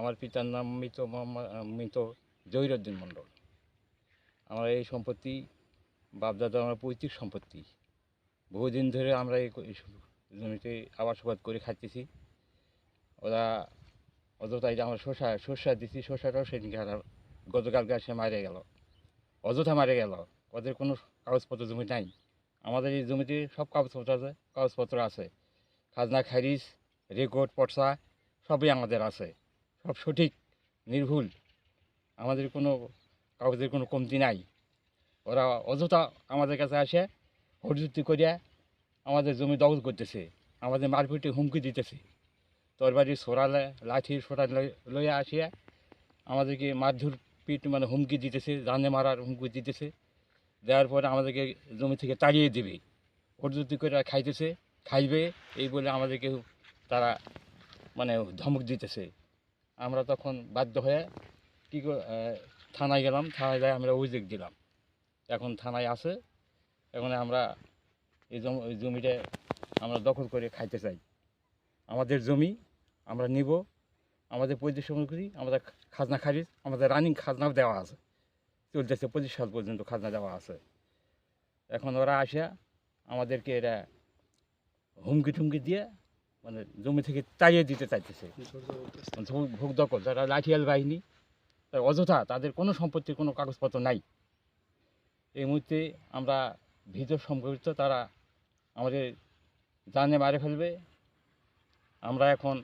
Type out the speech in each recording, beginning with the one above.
আমার পিতার নাম মৃত জহিরুদ্দিন মণ্ডল। আমার এই সম্পত্তি বাপদাদা আমার পৈতৃক সম্পত্তি। বহুদিন ধরে আমরা এই জমিতে আবাদসাবাদ করে খাইতেছি। ওরা অযথাই আমার শসা দিছি, শসাটাও সেদিনকে গতকালকে এসে মারে গেল, অযথা মারে গেল। ওদের কোনো কাগজপত্র জমি নাই। আমাদের এই জমিতে সব কাগজপত্র আছে, খাজনা খারিজ, রেকর্ড, পটসা সবই আমাদের আছে, সব সঠিক নির্ভুল। আমাদের কোনো কাগজের কোনো কমতি নাই। ওরা অযথা আমাদের কাছে আসে হরজুতি করিয়া আমাদের জমি দখল করতেছে, আমাদের মারপিটে হুমকি দিতেছে। তরবারি সরালে লাঠির সোটা লইয়া আসিয়া আমাদেরকে মারধর পিট মানে হুমকি দিতেছে, জানে মারার হুমকি দিতেছে। দেওয়ার পরে আমাদেরকে জমি থেকে তাড়িয়ে দেবে, হরজুতি করে খাইতেছে, খাইবে এই বলে আমাদেরকে তারা মানে ধমক দিতেছে। আমরা তখন বাধ্য হয়ে থানায় গেলাম, থানায় যাই আমরা অভিযোগ দিলাম। এখন থানায় আছে, এখন আমরা এই জমিটা আমরা দখল করে খাইতে চাই। আমাদের জমি আমরা নিব, আমাদের পৈতৃক সম্পত্তি, আমাদের খাজনা খারিজ, আমাদের রানিং খাজনাও দেওয়া আছে, চলতেছে 25 সাল পর্যন্ত খাজনা দেওয়া আছে। এখন ওরা আসে আমাদেরকে এরা হুমকি টুমকি দিয়ে মানে জমি থেকে তাড়িয়ে দিতে চাইতেছে। ভোগ দখল, যারা লাঠিয়াল বাহিনী, অযথা তাদের কোনো সম্পত্তির কোনো কাগজপত্র নাই। এই মুহূর্তে আমরা ভীত সম্পর্কিত, তারা আমাদের জানে মারে ফেলবে। আমরা এখন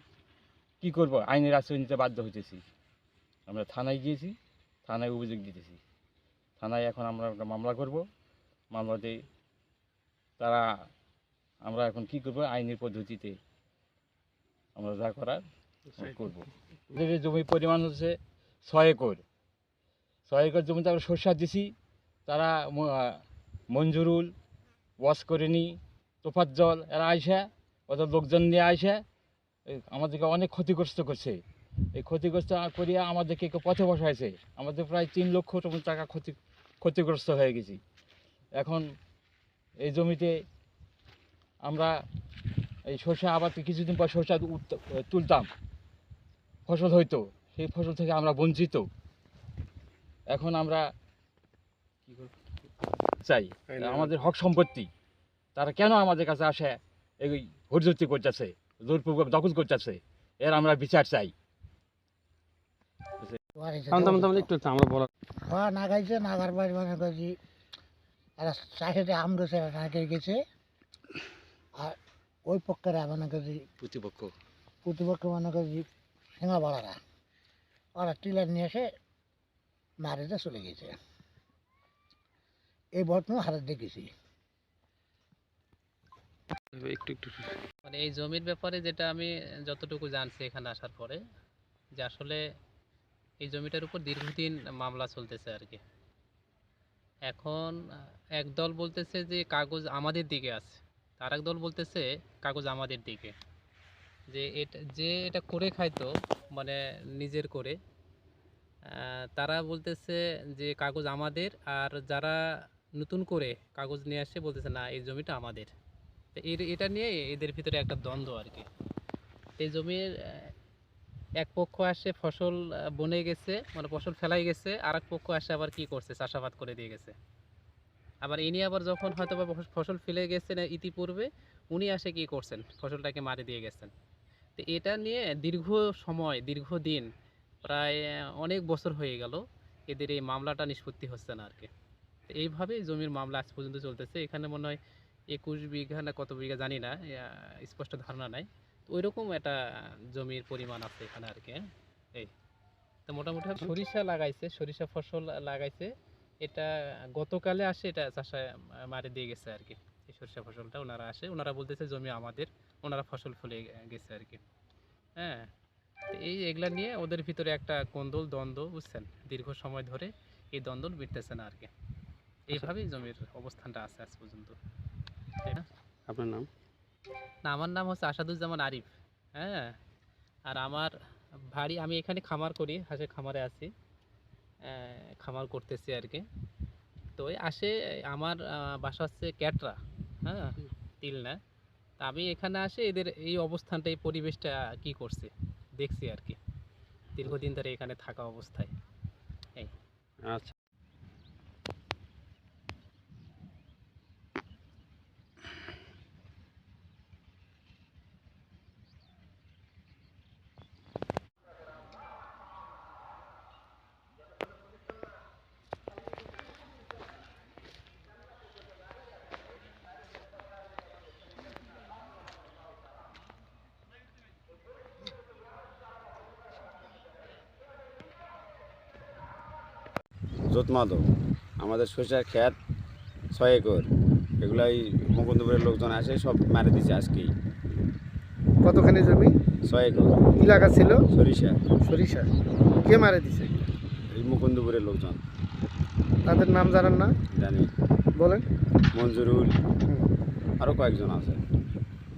কি করব, আইনের আশ্রয় নিতে বাধ্য হইতেছি। আমরা থানায় গিয়েছি, থানায় অভিযোগ দিতেছি। থানায় এখন আমরা একটা মামলা করব, মামলাতে তারা আমরা এখন কি করব, আইনের পদ্ধতিতে আমরা যা করার করব। এই জমির পরিমাণ হচ্ছে 6 একর। 6 একর জমিতে আমরা সরষা দিছি। তারা মঞ্জুরুল, ওয়াসকরিনি, তোফাজ্জল এরা আইসা, ওদের লোকজন নিয়ে আইসা আমাদেরকে অনেক ক্ষতিগ্রস্ত করছে। এই ক্ষতিগ্রস্ত করিয়া আমাদেরকে পথে বসাইছে। আমাদের প্রায় 3 লক্ষ টাকা ক্ষতিগ্রস্ত হয়ে গেছি। এখন এই জমিতে আমরা এই সরষা আবার কিছুদিন পর সরষা তুলতাম, ফসল হইতো, সেই ফসল থেকে আমরা বঞ্চিত। এখন আমরা চাই আমাদের হক সম্পত্তি, তারা কেন আমাদের কাছে আসে এই হরজতি করতেছে, জোরপূর্বক দখল করতেছে, এর আমরা বিচার চাই। হ্যাঁ, নাগাইছে, নাগার বাড়ি মনে করছি একটা চাষিতে আম গেছে, নাগে গেছে। আর ওই পক্ষের মনে করছি প্রতিপক্ষ মনে করছি সিঙা বাড়ারা, ওরা টিলার নিয়ে এসে মারিতে চলে গেছে। এই বর্তমান হাতে দেখেছি। মানে এই জমির ব্যাপারে যেটা আমি যতটুকু জানছি এখানে আসার পরে, যে আসলে এই জমিটার উপর দীর্ঘদিন মামলা চলতেছে আর কি। এখন এক দল বলতেছে যে কাগজ আমাদের দিকে আছে, আর এক দল বলতেছে কাগজ আমাদের দিকে। যে এটা করে খাইতো মানে নিজের করে, তারা বলতেছে যে কাগজ আমাদের, আর যারা নতুন করে কাগজ নিয়ে আসছে বলতেছে না এই জমিটা আমাদের। তো এটা নিয়ে এদের ভিতরে একটা দ্বন্দ্ব আর কি। এই জমির এক পক্ষ আসে ফসল বনে গেছে, মানে ফসল ফেলাই গেছে, আর এক পক্ষ আসে আবার কি করছে, চাষাবাদ করে দিয়ে গেছে। আবার ইনি আবার যখন হয়তো বা ফসল ফেলে গেছেন ইতিপূর্বে, উনি আসে কি করছেন, ফসলটাকে মারি দিয়ে গেছেন। তো এটা নিয়ে দীর্ঘদিন প্রায় অনেক বছর হয়ে গেল এদের এই মামলাটা নিষ্পত্তি হচ্ছে না আর কি। তো এইভাবেই জমির মামলা আজ পর্যন্ত চলতেছে। এখানে মনে হয় 21 বিঘা না কত বিঘা জানি না, স্পষ্ট ধারণা নাই। তো ওইরকম একটা জমির পরিমাণ আছে এখানে আর কি। এই তো মোটামুটি সরিষা লাগাইছে, সরিষা ফসল লাগাইছে। এটা গতকালে আসে এটা চাষায় মারি দিয়ে গেছে আর কি। এই সরিষা ফসলটা ওনারা আসে, ওনারা বলতেছে জমি আমাদের, ওনারা ফসল ফলে গেছে আর কি। হ্যাঁ, তো এগুলা নিয়ে ওদের ভিতরে একটা কোন্দল দ্বন্দ্ব, বুঝছেন, দীর্ঘ সময় ধরে এই দ্বন্দ্ব মিটতেছে না আর কি। এইভাবেই জমির অবস্থানটা আছে আজ পর্যন্ত। আপনার নাম? না, আমার নাম হচ্ছে আসাদুজ্জামান আরিফ। হ্যাঁ, আর আমার বাড়ি, আমি এখানে খামার করি, হাঁসের খামারে আছি, খামার করতেছি আর কি। তো ওই আসে, আমার বাসা হচ্ছে ক্যাটরা, হ্যাঁ, তিলনা। তা আমি এখানে আসে এদের এই অবস্থানটা, এই পরিবেশটা কি করছে দেখছি আর কি। দীর্ঘদিন ধরে এখানে থাকা অবস্থায়। আচ্ছা। জোত মাধব, আমাদের সরিষার ক্ষেত 6 একর, এগুলাই মুকুন্দপুরের লোকজন আসে সব মারে দিছে আজকেই। কতখানি জমি? 6 একর কি লাগা ছিল? সরিষা। সরিষা। কে মারা দিছে? এই মুকুন্দপুরের লোকজন। তাদের নাম জানেন না? জানি, বলেন। মঞ্জুরুল, আরও কয়েকজন আছে।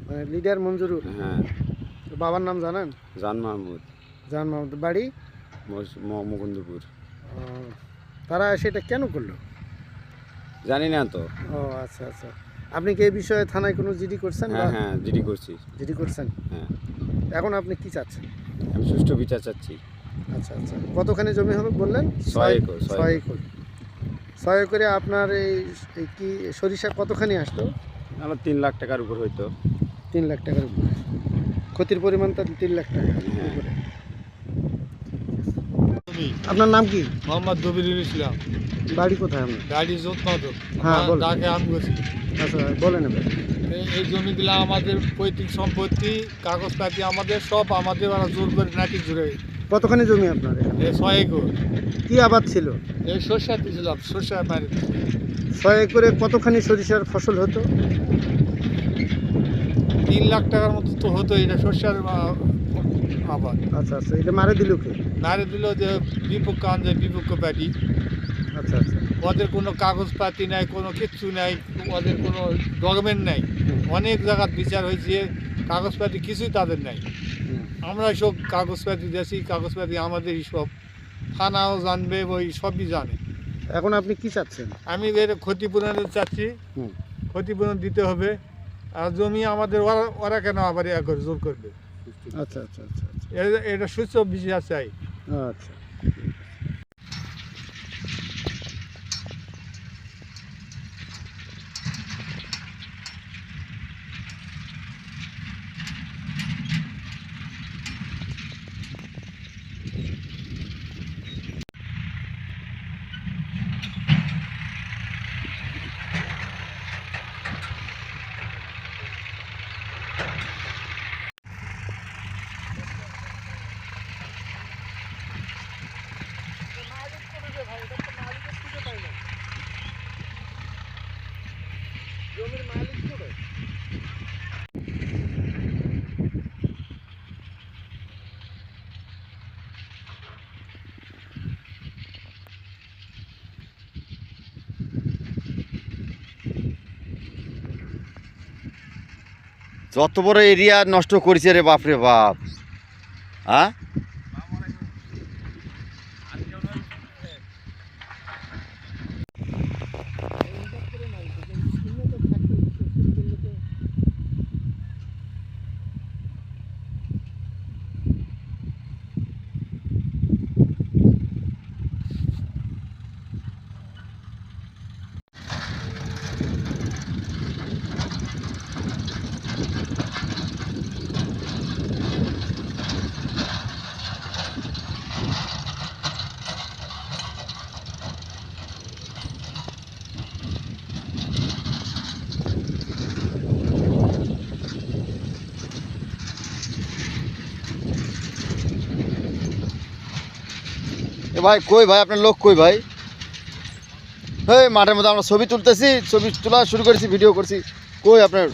মানে লিডার মঞ্জুরুল। হ্যাঁ। বাবার নাম জানেন? জান মাহমুদ, জান মাহমুদ। বাড়ি? মুকুন্দপুর। ও, তারা সেটা কেন করলো? জানি না তো। ও আচ্ছা আচ্ছা। আপনি কি এই বিষয়ে থানায় কোনো জিডি করছেন? হ্যাঁ হ্যাঁ, জিডি করছি। জিডি করছেন? হ্যাঁ। এখন আপনি কি চাচ্ছেন? আমি সুষ্ঠু বিচার চাচ্ছি। আচ্ছা আচ্ছা। কতখানি জমি হবে বললেন? 6 একর। 6 একর। 6 একরে আপনার এই কি সরিষা কতখানি আসতো? আমার 3 লাখ টাকার উপর হইতো। 3 লাখ টাকার উপরে। ক্ষতির পরিমাণ তো 3 লাখ টাকা হ্যাঁ। উপরে। আপনার নাম কি? মোহাম্মদ দবিরুল ইসলাম। বাড়ি কোথায় আপনার? গাড়ি জোত মাধব। হ্যাঁ, বলুন। ডাকে আমগছি। আচ্ছা বলেন এবার। এই জমিগুলো আমাদের পৈতৃক সম্পত্তি, কাগজপাতি আমাদের সব আমাদের, ওরা জোর করে নাকি জুড়ে। কতখানি জমি আপনার এখানে? 6 একর। কি আবাদ ছিল? এই সরষা দিয়েছিলাম, সরষা মারি 6 একরে কতখানি সরিষার ফসল হতো? 3 লাখ টাকার মতো তো হতো। এটা সরষার আবাদ। আচ্ছা আচ্ছা। এটা মারে দিল কে? মারি দিল যে বিপক্ষ আনছে, বিপক্ষ পার্টি। আচ্ছা আচ্ছা। ওদের কোনো কাগজপাতি নাই, কোনো কিচ্ছু নাই, ওদের কোনো ডকুমেন্ট নাই। অনেক জায়গার বিচার হয়েছে, কাগজপাতি কিছুই তাদের নাই। হুম। আমরা সব কাগজপাতি দিয়েছি, কাগজপাতি আমাদেরই সব। থানাও জানবে, ওই সবই জানে। এখন আপনি কি চাচ্ছেন? আমি এর ক্ষতিপূরণ চাচ্ছি। হুম। ক্ষতিপূরণ দিতে হবে। আর জমি আমাদের ওরা কেন আবার ইয়া করে জোর করবে? আচ্ছা আচ্ছা আচ্ছা আচ্ছা। এটা সুস্থ বিচার চাই। আচ্ছা। যত বড় এরিয়া নষ্ট করেছে রে বাপ রে বাপ। হ্যাঁ, এ ভাই কই ভাই, আপনার লোক কই ভাই? এই মাঠের মধ্যে আমরা ছবি তুলতেছি, ছবি তোলা শুরু করেছি, ভিডিও করছি, কই আপনার